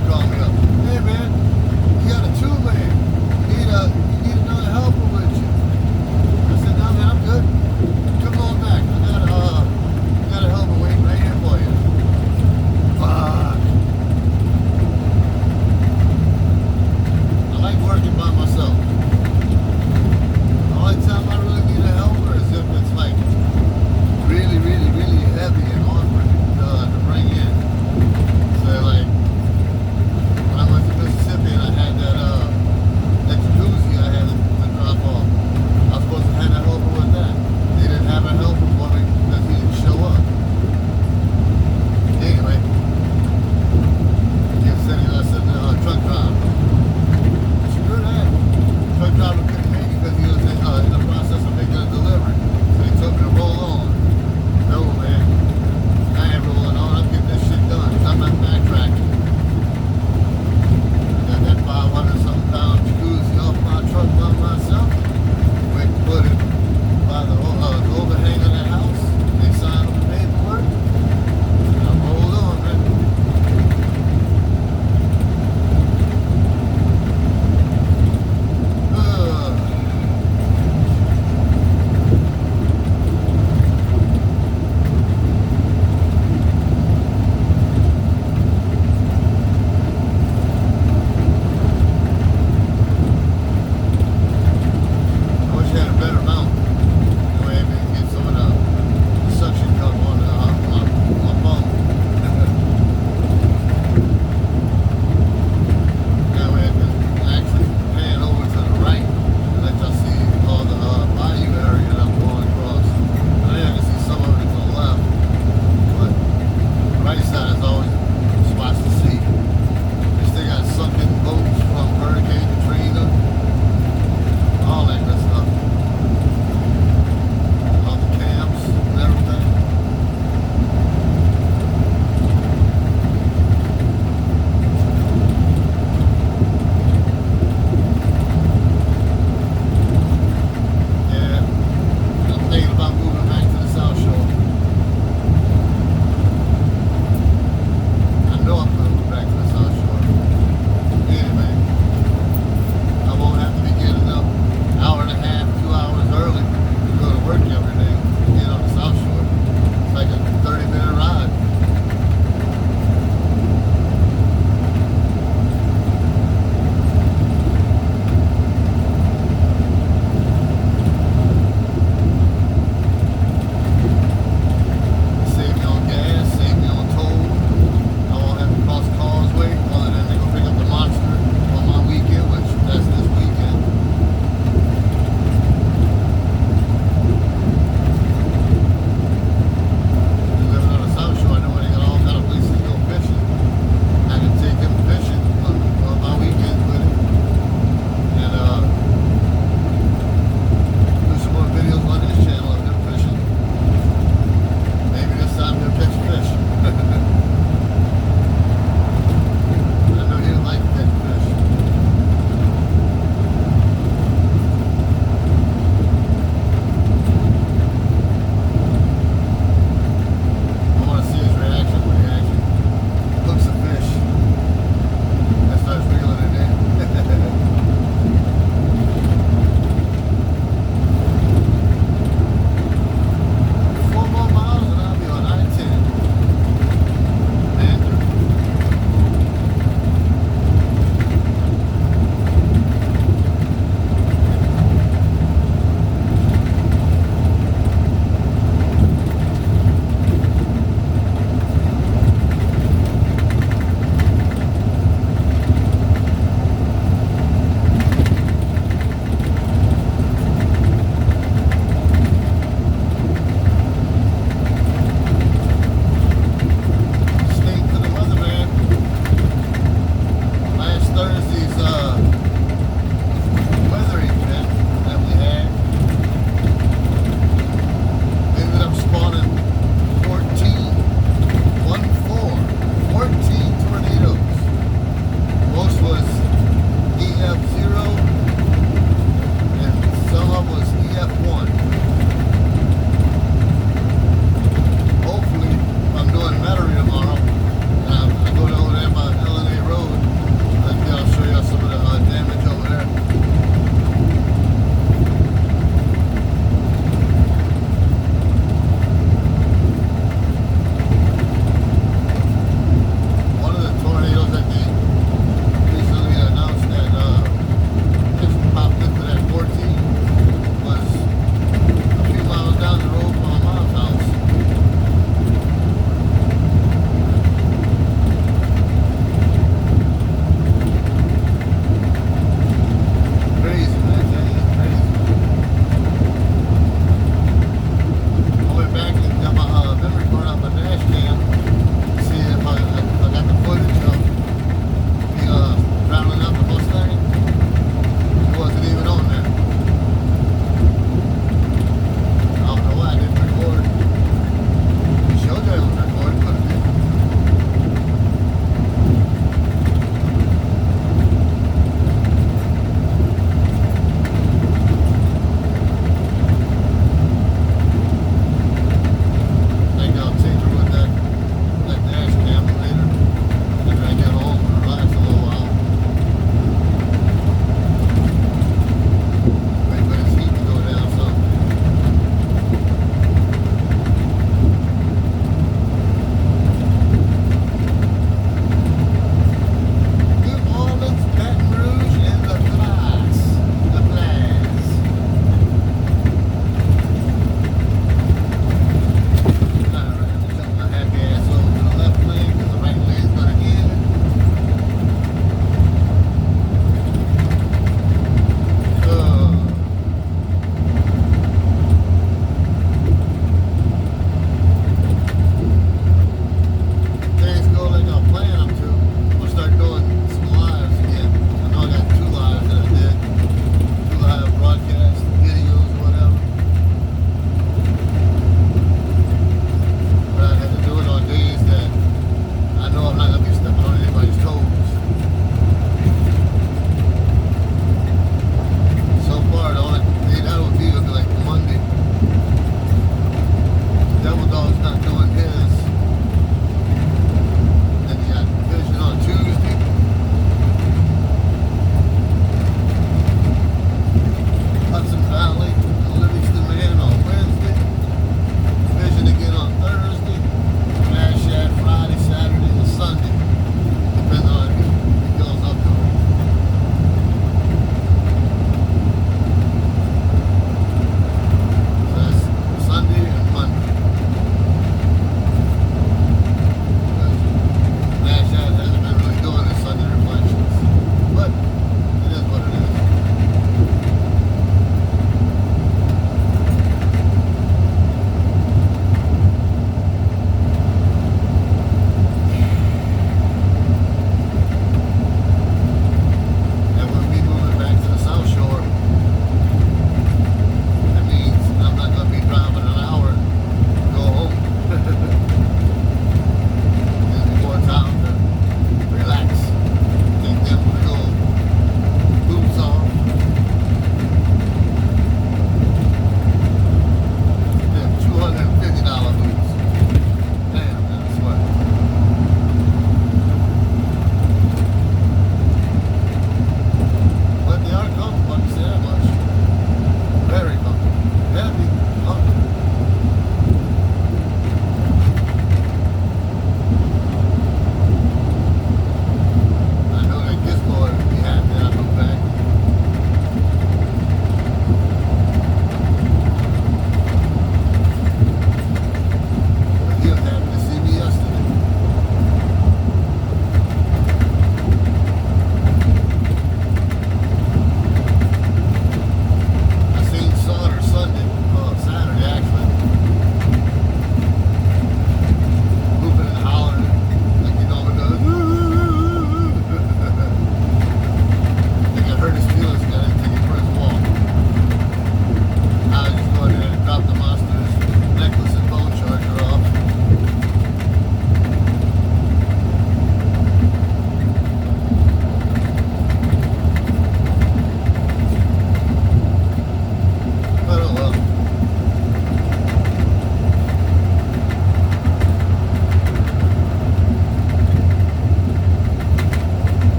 truck called me up. Hey man, you got a two-man. You need another helper with you. I said, no man, I'm good. Come on back. I got a helper waiting right here for you. Fuck. I like working by myself. The only time I really need a helper is if it's like really, really, really heavy and awkward to bring in. So like when I went to Mississippi and I had that jacuzzi I had to drop off, I was supposed to have a helper with that. They didn't have a helper for me because he didn't show up. Anyway, he said I said truck driver. Screw that. Truck driver couldn't make it because he was in the process of making a delivery. So he told me to roll on. No man, I ain't rolling on. I'm getting this shit done. I'm not backtracking. Got that 500 something pound jacuzzi off my truck by myself. We put it by the overhang of that house. They signed the paperwork. And I rolled on, man. I wish I had a better mount. That way I can get some of the suction cup on my phone. That way I can actually pan over to the right and let y'all see all the bayou area that I'm going across. I think I can see some of it to the left, but the right side is always spots to see. They still got sunken boats from Hurricane Katrina, all that good stuff. All the camps and everything. Yeah, I'm thinking about moving back to the South Shore. I know I'm gonna move back to the South Shore. Anyway, I won't have to be getting up hour and a half, 2 hours early to go to work every day to get on the South Shore. It's like a 30-minute ride. Save me on gas, save me on toll. I won't have to cross Causeway other than to go pick up the monster on my weekend, which that's this weekend. Living on the South Shore, I know they got all kind of places to go fishing. I can take them fishing on my weekends with it. And do some more videos on this channel of them fishing. Maybe this time they'll catch fish. I know you like to catch fish. I want to see his reaction when he actually hooks a fish and starts reeling it in. 4 more miles and I'll be on I-10. Mandarin. State to the weatherman. Last Thursday's